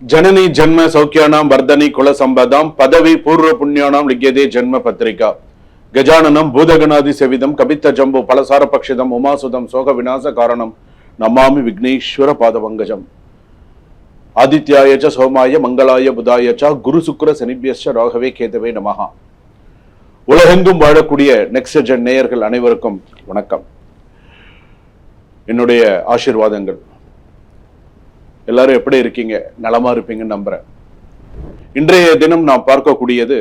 जननी जन्म सौख्यानां वर्धनी कुल संपदां पदवी पूर्व पुण्यानां लिख्यते जन्म पत्रिका गजाननं भूतगणादि सेविदं कवित्त जम्बो फलसार पक्षिदं उमासुदं शोक विनाश कारणं नमामि विघ्नेश्वर पादपङ्कजम् आदित्याय च सोमाय मंगलाय बुधाय च गुरु शुक्र शनिभ्यश्च राघवे கேதவே நமஹ. உலகெங்கும் வாழக்கூடிய நெக்ஸ்ட் ஜென் நேயர்கள் அனைவருக்கும் வணக்கம். என்னுடைய ஆசீர்வாதங்கள். எல்லாரும் எப்படி இருக்கீங்க? நலமா இருப்பீங்கன்னு நம்புறேன். இன்றைய தினம் நாம் பார்க்கக்கூடியது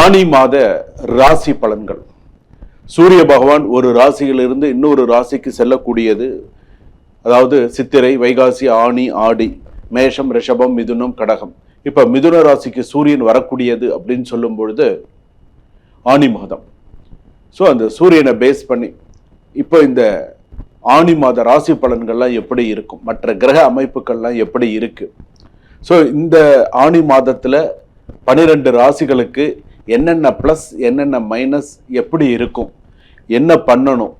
ஆனி மாத ராசி பலன்கள். சூரிய பகவான் ஒரு ராசியிலிருந்து இன்னொரு ராசிக்கு செல்லக்கூடியது. அதாவது சித்திரை, வைகாசி, ஆனி, ஆடி, மேஷம், ரிஷபம், மிதுனம், கடகம். இப்ப மிதுன ராசிக்கு சூரியன் வரக்கூடியது அப்படின்னு சொல்லும் பொழுது ஆனி மாதம். ஸோ அந்த சூரியனை பேஸ் பண்ணி இப்போ இந்த ஆனி மாத ராசி பலன்கள்லாம் எப்படி இருக்கும், மற்ற கிரக அமைப்புகள்லாம் எப்படி இருக்கு. ஸோ இந்த ஆனி மாதத்துல 12 ராசிகளுக்கு என்னென்ன பிளஸ் என்னென்ன மைனஸ் எப்படி இருக்கும், என்ன பண்ணணும்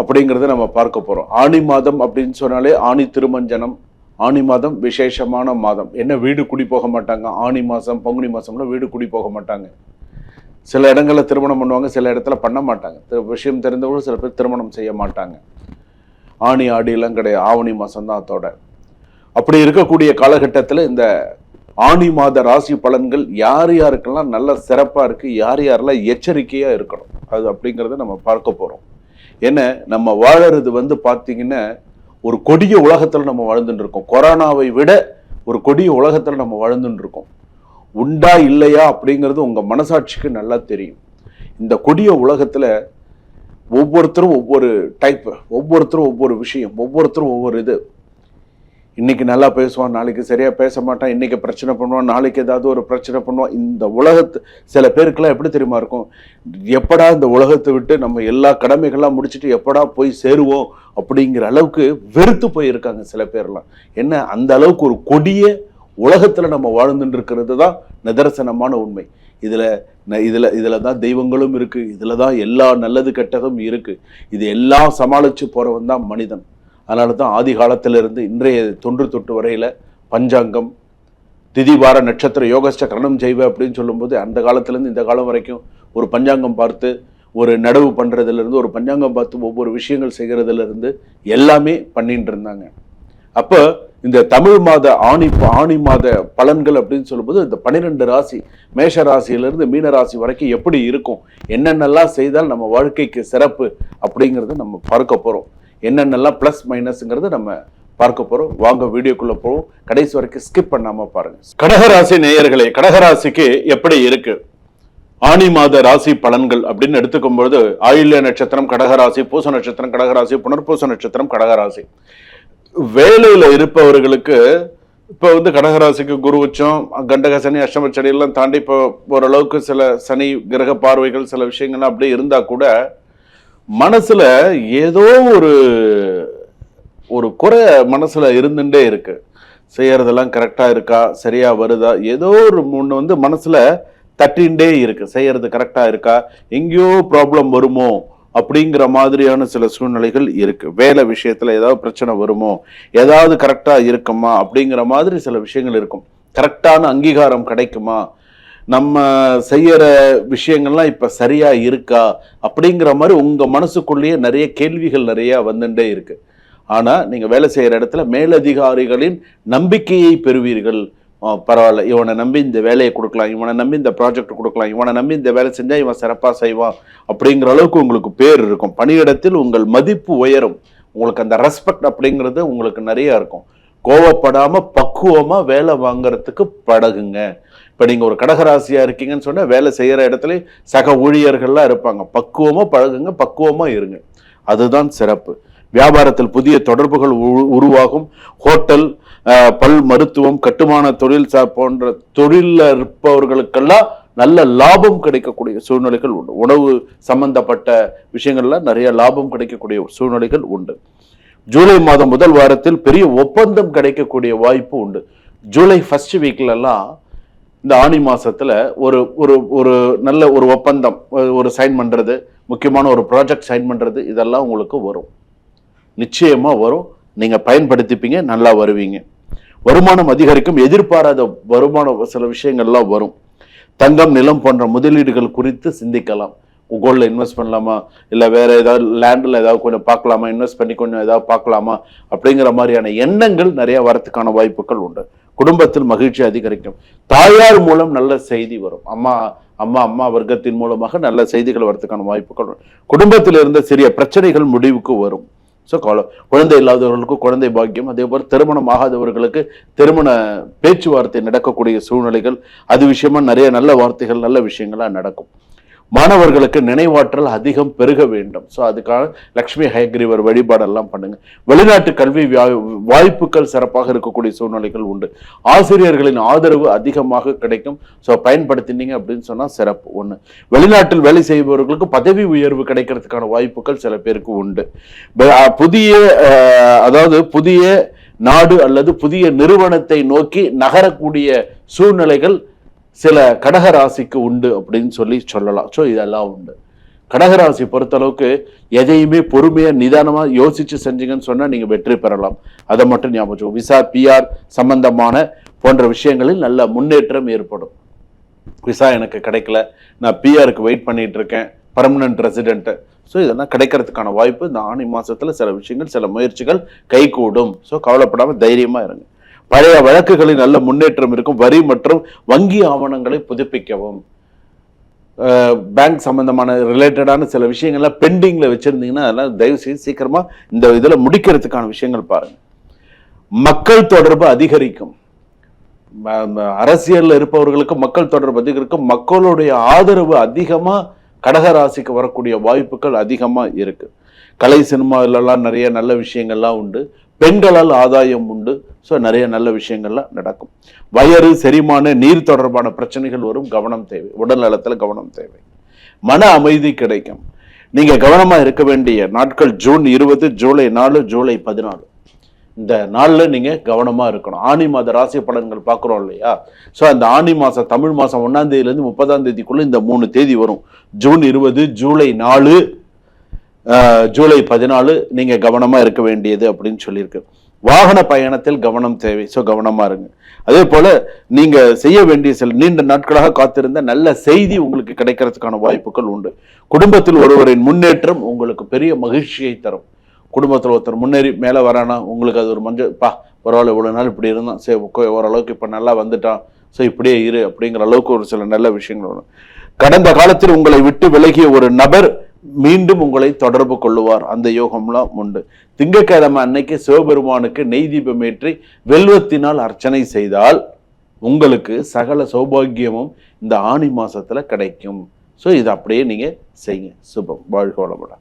அப்படிங்கிறத நம்ம பார்க்க போறோம். ஆனி மாதம் அப்படின்னு சொன்னாலே ஆனி திருமஞ்சனம், ஆனி மாதம் விசேஷமான மாதம். என்ன வீடு குடி போக மாட்டாங்க. ஆனி மாதம் பங்குனி மாதம்ல வீடு குடி போக மாட்டாங்க. சில இடங்களில் திருமணம் பண்ணுவாங்க, சில இடத்துல பண்ண மாட்டாங்க. விஷயம் தெரிந்தவங்களும் சில பேர் திருமணம் செய்ய மாட்டாங்க. ஆனி ஆடியெல்லாம் கிடையாது, ஆவணி மாதம் தான் அதோட. அப்படி இருக்கக்கூடிய காலகட்டத்தில் இந்த ஆனி மாத ராசி பலன்கள் யார் யாருக்கெல்லாம் நல்ல சிறப்பாக இருக்கு, யார் யாரெல்லாம் எச்சரிக்கையாக இருக்கணும் அது அப்படிங்கிறத நம்ம பார்க்க போகிறோம். ஏன்னா நம்ம வாழறது பார்த்தீங்கன்னா ஒரு கொடிய உலகத்தில் நம்ம வாழ்ந்துட்டு இருக்கோம். கொரோனாவை விட ஒரு கொடிய உலகத்தில் நம்ம வாழ்ந்துட்டு இருக்கோம். உண்டா இல்லையா அப்படிங்கிறது உங்க மனசாட்சிக்கு நல்லா தெரியும். இந்த கொடிய உலகத்துல ஒவ்வொருத்தரும் ஒவ்வொரு டைப், ஒவ்வொருத்தரும் ஒவ்வொரு விஷயம், ஒவ்வொருத்தரும் ஒவ்வொரு இது. இன்னைக்கு நல்லா பேசுவான், நாளைக்கு சரியா பேச மாட்டான், இன்னைக்கு பிரச்சனை பண்ணுவான், நாளைக்கு ஏதாவது ஒரு பிரச்சனை பண்ணுவான். இந்த உலகத்து சில பேருக்கெல்லாம் எப்படி தெரியுமா இருக்கும், எப்படா இந்த உலகத்தை விட்டு நம்ம எல்லா கடமைகள்லாம் முடிச்சுட்டு எப்படா போய் சேருவோம் அப்படிங்கிற அளவுக்கு வெறுத்து போயிருக்காங்க சில பேர்லாம். என்ன, அந்த அளவுக்கு ஒரு கொடிய உலகத்துல நம்ம வாழ்ந்துட்டு இருக்கிறது தான் நிதர்சனமான உண்மை. இதுல தான் தெய்வங்களும் இருக்கு, இதுலதான் எல்லா நல்லது கெட்டதும் இருக்கு. இது எல்லாம் சமாளிச்சு போறவன் தான் மனிதன். அதனால தான் ஆதி காலத்திலிருந்து இன்றைய தொன்று தொட்டு வரையில பஞ்சாங்கம், திதி, வார, நட்சத்திர, யோகஸ்ட கரணம் செய்வ அப்படின்னு சொல்லும்போது அந்த காலத்திலேருந்து இந்த காலம் வரைக்கும் ஒரு பஞ்சாங்கம் பார்த்து ஒரு நடவு பண்றதுல இருந்து, ஒரு பஞ்சாங்கம் பார்த்து ஒவ்வொரு விஷயங்கள் செய்யறதுல இருந்து எல்லாமே பண்ணிட்டு இருந்தாங்க. அப்ப இந்த தமிழ் மாத ஆணி மாத பலன்கள் அப்படின்னு சொல்லும்போது இந்த 12 ராசி, மேஷ ராசியிலிருந்து மீன ராசி வரைக்கும் எப்படி இருக்கும், என்னென்னலாம் செய்தால் நம்ம வாழ்க்கைக்கு சிறப்பு அப்படிங்கிறத நம்ம பார்க்க போறோம். என்னென்னலாம் பிளஸ் மைனஸ்ங்கிறத நம்ம பார்க்க போறோம். வாங்க வீடியோக்குள்ள போவோம். கடைசி வரைக்கும் ஸ்கிப் பண்ணாம பாருங்க. கடகராசி நேயர்களே, கடகராசிக்கு எப்படி இருக்கு ஆனி மாத ராசி பலன்கள் அப்படின்னு எடுத்துக்கும் பொழுது ஆயில்ய நட்சத்திரம் கடகராசி, பூச நட்சத்திரம் கடகராசி, புனர்பூச நட்சத்திரம் கடகராசி. வேலையில இருப்பவர்களுக்கு இப்ப கடகராசிக்கு குரு உச்சம், கண்டக சனி, அஷ்டம சனி எல்லாம் தாண்டி இப்போ ஓரளவுக்கு சில சனி கிரக பார்வைகள் சில விஷயங்கள்லாம் அப்படியே இருந்தா கூட மனசுல ஏதோ ஒரு குறை மனசுல இருந்துட்டே இருக்கு. செய்யறதெல்லாம் கரெக்டா இருக்கா, சரியா வருதா, ஏதோ ஒரு முன்ன மனசுல தட்டின்ண்டே இருக்கு. செய்யறது கரெக்டா இருக்கா, எங்கேயோ ப்ராப்ளம் வருமோ அப்படிங்கிற மாதிரியான சில சூழ்நிலைகள் இருக்கு. வேலை விஷயத்துல ஏதாவது பிரச்சனை வருமோ, ஏதாவது கரெக்டா இருக்குமா அப்படிங்கிற மாதிரி சில விஷயங்கள் இருக்கும். கரெக்டான அங்கீகாரம் கிடைக்குமா, நம்ம செய்யற விஷயங்கள்லாம் இப்ப சரியா இருக்கா அப்படிங்கிற மாதிரி உங்க மனசுக்குள்ளேயே நிறைய கேள்விகள் நிறைய வந்துட்டே இருக்கு. ஆனா நீங்க வேலை செய்யற இடத்துல மேலதிகாரிகளின் நம்பிக்கையை பெறுவீர்கள். பரவாயில்ல, இவனை நம்பி இந்த வேலையை கொடுக்கலாம், இவனை நம்பி இந்த ப்ராஜெக்ட் கொடுக்கலாம், இவனை நம்பி இந்த வேலை செஞ்சா இவன் சிறப்பா செய்வான் அப்படிங்கிற அளவுக்கு உங்களுக்கு பேர் இருக்கும். பணியிடத்தில் உங்கள் மதிப்பு உயரும். உங்களுக்கு அந்த ரெஸ்பெக்ட் அப்படிங்கிறது உங்களுக்கு நிறைய இருக்கும். கோவப்படாம பக்குவமா வேலை வாங்கறதுக்கு பழகுங்க. இப்ப நீங்க ஒரு கடகராசியா இருக்கீங்கன்னு சொன்னா வேலை செய்யற இடத்துல சக ஊழியர்கள்லாம் இருப்பாங்க. பக்குவமா பழகுங்க, பக்குவமா இருங்க, அதுதான் சிறப்பு. வியாபாரத்தில் புதிய தொடர்புகள் உருவாகும். ஹோட்டல், பல் மருத்துவம், கட்டுமான தொழில் போன்ற தொழில இருப்பவர்களுக்கெல்லாம் நல்ல லாபம் கிடைக்கக்கூடிய சூழ்நிலைகள் உண்டு. உணவு சம்பந்தப்பட்ட விஷயங்கள்ல நிறைய லாபம் கிடைக்கக்கூடிய சூழ்நிலைகள் உண்டு. ஜூலை மாதம் முதல் வாரத்தில் பெரிய ஒப்பந்தம் கிடைக்கக்கூடிய வாய்ப்பு உண்டு. ஜூலை ஃபர்ஸ்ட் வீக்ல எல்லாம் இந்த ஆனி மாசத்துல ஒரு நல்ல ஒரு ஒப்பந்தம் ஒரு சைன் பண்றது, முக்கியமான ஒரு ப்ராஜெக்ட் சைன் பண்றது, இதெல்லாம் உங்களுக்கு வரும், நிச்சயமா வரும். நீங்க பயன்படுத்திப்பீங்க, நல்லா வருவீங்க. வருமானம் அதிகரிக்கும், எதிர்பாராத வருமானம் சில விஷயங்கள்லாம் வரும். தங்கம், நிலம் போன்ற முதலீடுகள் குறித்து சிந்திக்கலாம். கோல்டில் இன்வெஸ்ட் பண்ணலாமா, இல்லை வேற ஏதாவது லேண்டில் ஏதாவது கொஞ்சம் பார்க்கலாமா, இன்வெஸ்ட் பண்ணி கொஞ்சம் ஏதாவது பார்க்கலாமா அப்படிங்கிற மாதிரியான எண்ணங்கள் நிறைய வரத்துக்கான வாய்ப்புகள் உண்டு. குடும்பத்தில் மகிழ்ச்சி அதிகரிக்கும். தாயார் மூலம் நல்ல செய்தி வரும். அம்மா அம்மா அம்மா வர்க்கத்தின் மூலமாக நல்ல செய்திகள் வரத்துக்கான வாய்ப்புகள் வரும். குடும்பத்தில் இருந்த சிறிய பிரச்சனைகள் முடிவுக்கு வரும். ஸோ குழந்தை இல்லாதவர்களுக்கு குழந்தை பாக்கியம், அதே போல் திருமணம் ஆகாதவர்களுக்கு திருமண பேச்சுவார்த்தை நடக்கக்கூடிய சூழ்நிலைகள், அது விஷயமா நிறைய நல்ல வார்த்தைகள் நல்ல விஷயங்களா நடக்கும். மாணவர்களுக்கு நினைவாற்றல் அதிகம் பெருக வேண்டும். ஸோ அதுக்காக லக்ஷ்மி ஹயக்ரீவர் வழிபாடெல்லாம் பண்ணுங்க. வெளிநாட்டு கல்வி வாய்ப்புகள் சிறப்பாக இருக்கக்கூடிய சூழ்நிலைகள் உண்டு. ஆசிரியர்களின் ஆதரவு அதிகமாக கிடைக்கும். ஸோ பயன்படுத்தினீங்க அப்படின்னு சொன்னா சிறப்பு. ஒண்ணு, வெளிநாட்டில் வேலை செய்பவர்களுக்கு பதவி உயர்வு கிடைக்கிறதுக்கான வாய்ப்புகள் சில பேருக்கு உண்டு. புதிய நாடு அல்லது புதிய நிறுவனத்தை நோக்கி நகரக்கூடிய சூழ்நிலைகள் சில கடகராசிக்கு உண்டு அப்படின்னு சொல்லலாம். ஸோ இதெல்லாம் உண்டு. கடகராசி பொறுத்தளவுக்கு எதையுமே பொறுமையா நிதானமா யோசிச்சு செஞ்சீங்கன்னு சொன்னா நீங்க வெற்றி பெறலாம். அதை மட்டும் ஞாபகம். விசா, பிஆர் சம்பந்தமான போன்ற விஷயங்களில் நல்ல முன்னேற்றம் ஏற்படும். விசா எனக்கு கிடைக்கல, நான் பிஆருக்கு வெயிட் பண்ணிட்டு இருக்கேன், பர்மனன்ட் ரெசிடென்ட். ஸோ இதெல்லாம் கிடைக்கிறதுக்கான வாய்ப்பு இந்த ஆனி மாசத்துல சில விஷயங்கள் சில முயற்சிகள் கைகூடும். ஸோ கவலைப்படாம தைரியமா இருங்க. பழைய வழக்குகளில் நல்ல முன்னேற்றம் இருக்கும். வரி மற்றும் வங்கி ஆவணங்களை புதுப்பிக்கவும், பேங்க் சம்பந்தமான ரிலேட்டடான சில விஷயங்கள்லாம் பெண்டிங்ல வச்சிருந்தீங்கன்னா அதெல்லாம் தயவு செய்து சீக்கிரமா இந்த இதுல முடிக்கிறதுக்கான விஷயங்கள் பாருங்க. மக்கள் தொடர்பு அதிகரிக்கும். அரசியல்ல இருப்பவர்களுக்கு மக்கள் தொடர்பு அதிகரிக்கும். மக்களுடைய ஆதரவு அதிகமா கடகராசிக்கு வரக்கூடிய வாய்ப்புகள் அதிகமா இருக்கு. கலை சினிமாவிலெல்லாம் நிறைய நல்ல விஷயங்கள்லாம் உண்டு. பெண்களால் ஆதாயம் உண்டு. ஸோ நிறைய நல்ல விஷயங்கள்லாம் நடக்கும். வயிறு, செரிமான, நீர் தொடர்பான பிரச்சனைகள் வரும். கவனம் தேவை. உடல் நலத்துல கவனம் தேவை. மன அமைதி கிடைக்கும். நீங்க கவனமா இருக்க வேண்டிய நாட்கள் ஜூன் 20, ஜூலை 4, ஜூலை 14. இந்த நாள்ல நீங்க கவனமா இருக்கணும். ஆனி மாத ராசி பலன்கள் பார்க்கிறோம் இல்லையா? ஸோ அந்த ஆனி மாசம் தமிழ் மாசம் 1ஆம் தேதியிலிருந்து 30ஆம் தேதிக்குள்ள இந்த 3 தேதி வரும். ஜூன் 20, ஜூலை 4, ஜூலை 14 நீங்க கவனமா இருக்க வேண்டியது அப்படின்னு சொல்லியிருக்கு. வாகன பயணத்தில் கவனம் தேவை. ஸோ கவனமா இருங்க. அதே போல நீங்க செய்ய வேண்டிய சில நீண்ட நாட்களாக காத்திருந்த நல்ல செய்தி உங்களுக்கு கிடைக்கிறதுக்கான வாய்ப்புகள் உண்டு. குடும்பத்தில் ஒருவரின் முன்னேற்றம் உங்களுக்கு பெரிய மகிழ்ச்சியை தரும். குடும்பத்தில் ஒருத்தர் முன்னேறி மேலே வரானா உங்களுக்கு அது ஒரு பரவாயில்ல, இவ்வளவு நாள் இப்படி இருந்தான், சரி ஓரளவுக்கு இப்ப நல்லா வந்துட்டான், ஸோ இப்படியே இரு அப்படிங்கிற அளவுக்கு ஒரு சில நல்ல விஷயங்கள் வரும். கடந்த காலத்தில் உங்களை விட்டு விலகிய ஒரு நபர் மீண்டும் உங்களை தொடர்பு கொள்ளுவார். அந்த யோகம்லாம் உண்டு. திங்கட்கிழமை அன்னைக்கு சிவபெருமானுக்கு நெய் தீபம் ஏற்றி வெல்வத்தினால் அர்ச்சனை செய்தால் உங்களுக்கு சகல சௌபாகியமும் இந்த ஆனி மாசத்துல கிடைக்கும். ஸோ இது அப்படியே நீங்க செய்யுங்க. சுபம். வாழ்க வளமுடன்.